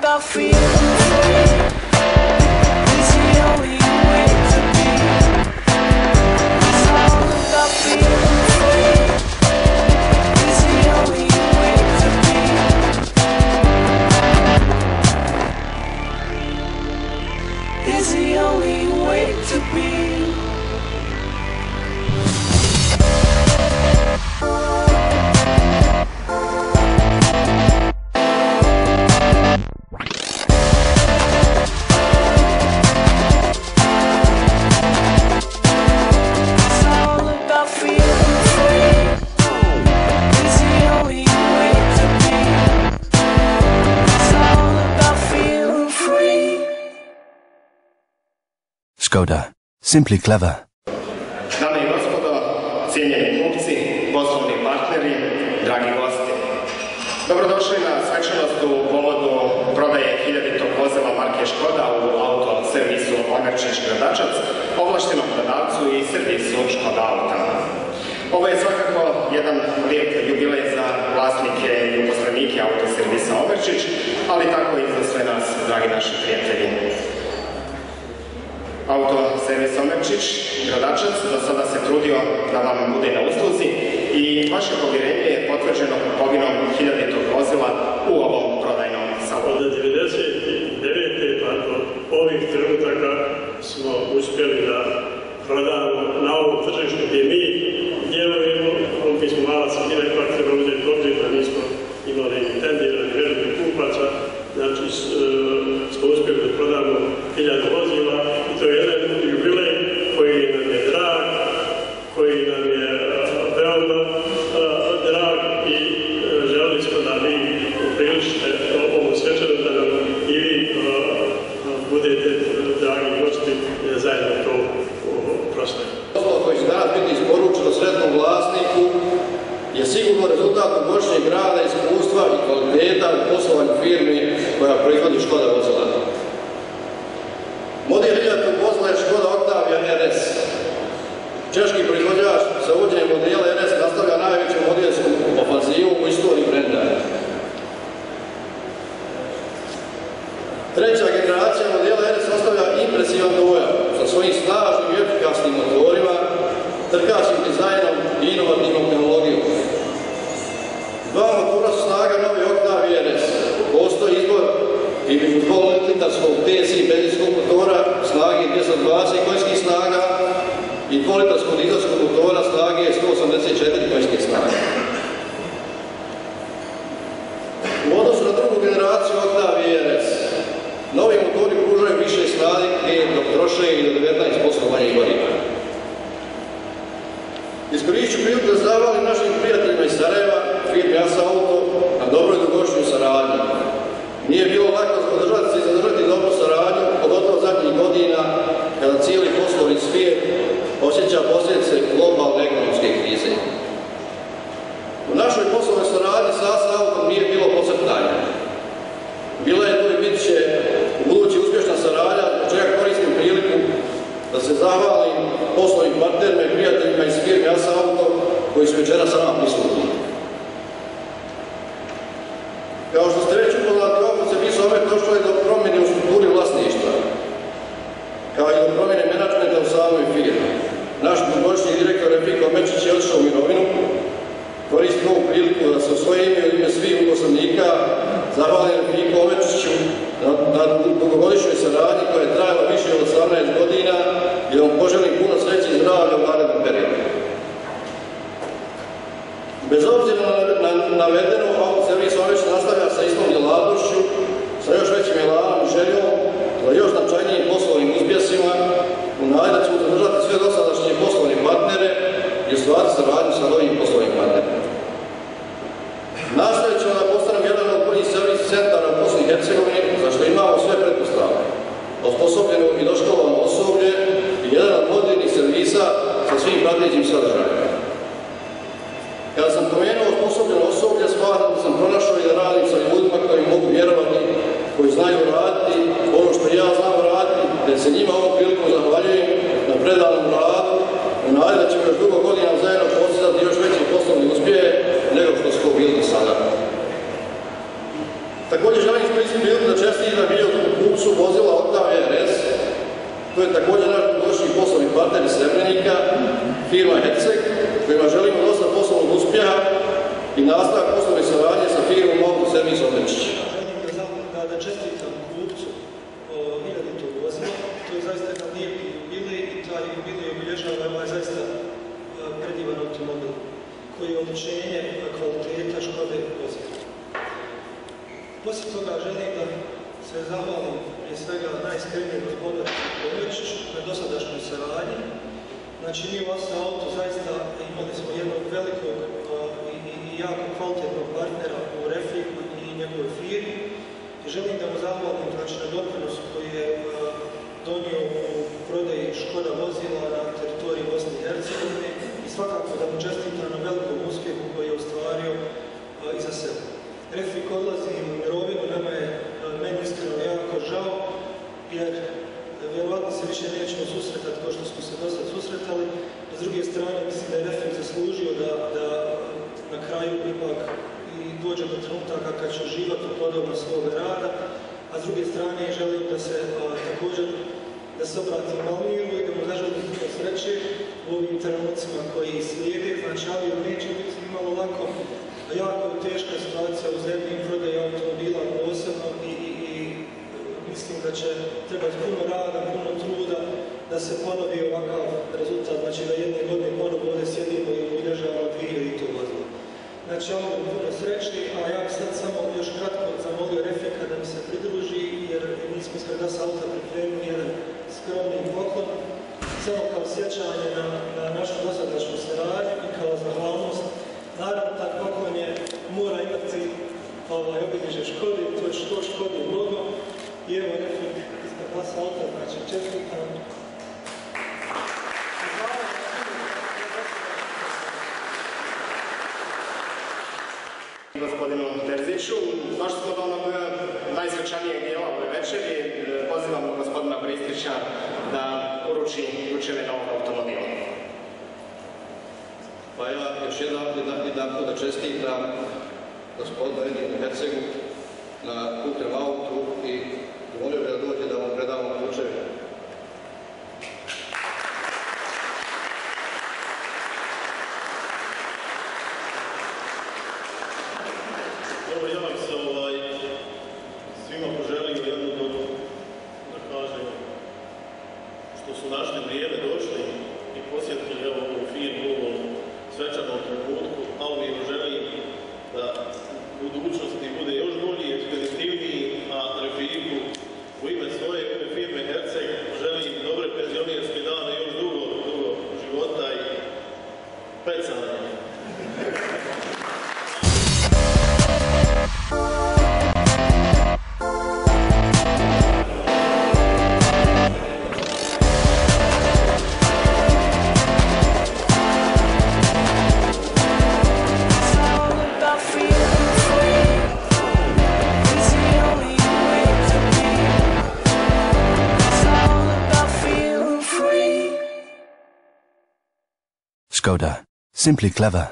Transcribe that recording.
about feeling free. It's the only way to be. It's all about feeling free. It's the only way to be. It's the only way to be. Skoda. Simply clever. Dame i gospodo, cijenjeni kupci, poslovni partneri, dragi gosti. Dobrodošli na svečanost u povodu prodaje 1000-tog vozila marke Škoda u auto servisu Omerčić Gradačac, ovlaštenom prodavcu i servisu Škoda Auta. Ovo je svakako jedan lijep jubilej za vlasnike i uposlenike autoservisa Omerčić, ali tako i za sve nas, dragi naši prijatelji. Autoservis Omerčić Gradačac do sada se trudio da vam bude na usluzi i vaše povjerenje je potvrđeno kupovinom 1000-tog vozila u ovom prodajnom salonu. Od 1999. pa do ovih trenutaka smo uspjeli da prodamo na ovom tržištu gdje mi djelujemo. Mi smo mala sredina, ipak treba uzeti obzir da nismo imali tendirani velikih kupaca. Znači smo uspjeli da prodamo 1000 vozila i to je jedan jubilej koji nam je drag, koji nam je veoma drag i želili smo da vi upriličite ovu svečanu, da nam i vi budete dragi gosti zajedno to proslavi. Posao koji će danas biti isporučeno sretnom vlasniku je sigurno rezultat dugogodišnjeg rada, iskustva i kvaliteta u poslovanju firmi koja proizvodi Škoda vozila. Model 1000-tog vozila je Škoda Octavia RS. Češki proizvođač sa uvođenjem modela RS nastavlja najveću modelsku ofanzivu u istoriji brenda. Treća generacija modela RS ostavlja impresivan dojam sa svojim snažnim i efikasnim motorima, trkačkim dizajnom i inovativnom tehnologijom. Dva motora su snaga novi Octavia RS. Postoji izbor između 2-litarskog TSI benzinskog motora snage 220 konjskih snaga i 2-litarskog dizelskog motora snage 184 konjskih snaga. U odnosu na drugu generaciju Octavia RS, novi motori pružaju više snage dok troše i do 19% manje goriva. Iskoristit ću priliku da zahvalim našim prijateljima iz Sarajeva, firmi Asa Auto, na dobroj dugogodišnjoj saradnji. Nije bilo lako zadržati dobru saradnju, pogotovo zadnjih godina, kada cijeli poslovni svijet osjeća posljedice globalne ekonomske krize. U našoj poslovnoj saradnji sa Asa Autom nije bilo posrtanja. Bila je to i bit će u budući uspješna saradnja, zbog čega koristim priliku da se zahvalim poslovnim partnerima i prijateljima iz firme Asa Auto koji su večeras sa nama prisutni. Kao što ste već upoznati, autoservis Omerčić došlo je do promjene u strukturi vlasništva, kao i do promjene menadžmenta u samoj firmi. Naš dugogodišnji direktor Refik Omerčić je otišao u mirovinu. Koristim ovu priliku da se u svoje ime i ime svih uposlenika zahvalim Refiku Omerčiću na dugogodišnjoj saradnji koja je trajala više od 18 godina i da vam poželim puno sreće i zdravlja u narednom periodu. Bez obzira na navedeno, autoservis Omerčić nastavlja sa istom djelatnošću, sa još većim elanom i željom, sa još značajnijim poslovnim uspjesima, u nadi da ćemo zadržati sve dosadašnje poslovne partnere i ostvariti saradnju sa novim poslovnim partnerima. Nastavit ćemo da postanemo jedan od boljih servis centara u Bosni i Hercegovini, za što imamo sve pretpostavke, osposobljeno i doškolovano osoblje i jedan od modernih servisa sa svim pratećim sadržajima. Kada sam pomenuo osposobljeno osoblje, smatram da sam pronašao i da radim sa ljudima koji mogu vjerovati, koji znaju raditi ono što ja znam raditi, da se njima ovom prilikom zahvaljujem na predanom radu, u nadi da ćemo još dugo godina zajedno postizati još veći poslovni uspjehe nego što smo bili do sada. Također želim koristim priliku da čestitam hiljadu kupcu vozila Octavia RS. To je također naš dugogodišnji poslovni partner iz Srebrenika, firma Herceg, kojima želimo dosta poslovnog uspjeha i nastavak poslovne saradnje sa firmom Autoservis Odrečić. Želim da čestitam kupcu hiljaditog vozila. To je zaista jedan lijepi jubilej i taj jubilej obilježava ovaj zaista predivan automobil koji je odličenje kvaliteta Škode vozila. Poslije toga želim da se zahvalim prije svega najiskrenije gospodinu Odrečiću na dosadašnjoj saradnji. Znači, mi u Asa Auto zaista imali smo jednog velikog i jako kvalitetnog partnera u Refiku i njegovoj firmi. I želim da mu zahvalim na doprinosu koji je donio u prodaji Škoda vozila na teritoriji Bosne i Hercegovine i svakako da mu čestitam na velikom uspjehu koji je ostvario iza sebe. Refik odlazi u mirovinu, nama je meni iskreno jako žao, jer vjerovatno se više nećemo susretati kao što smo se do sad susretali. S druge strane, mislim da je Refik zaslužio da na kraju ipak i dođe do trenutaka kad će uživati u plodovima svoga rada, a s druge strane želim da se također da se obratim Malmiru i da mu zaželim puno sreće u ovim trenucima koji slijede. Znači, avio neće biti imalo lako, jako je teška situacija u zemlji, prodaje automobila posebno i mislim da će trebati puno rada, puno truda da se ponovi ovakav rezultat, znači da jedne godine ponovo ovdje sjedimo i udržavamo 2000 vozila. Znači, ja vam puno srećni, a ja bih sad samo još kratko zamolio Refika da mi se pridruži, jer mi smo ispred Asa Auta pripremili jedan skromni poklon, samo kao sjećanje na našu dosadašnju saradnju i kao zahvalnost. Naravno, tak poklon mora imati obilježje Škode, to je što Škodi logo. I evo Refik ispred Asa Auta, znači čestitam. Gospodinu Terziću, došli smo do onog najsvečanijeg dijela ove večeri. Pozivamo gospodina Bristrića da uruči ključeve novog automobila. Pa ja još jedan put da čestitam gospodinu Edinu Hercegu na kupnem autu i molio bih da dođe da mu predamo ključeve. Evo, ja bih se svima poželio jednu da kažem, što su našli vrijeme došli i posjetili ovu firmu u ovom svečanom trenutku, a ovim želim da budućnosti bude još bolji, ekspeditivniji, a Refiku u ime svoje, u ime firme Herceg želim dobre penzionerske dane, još dugo života i pecanja. Skoda. Simply clever.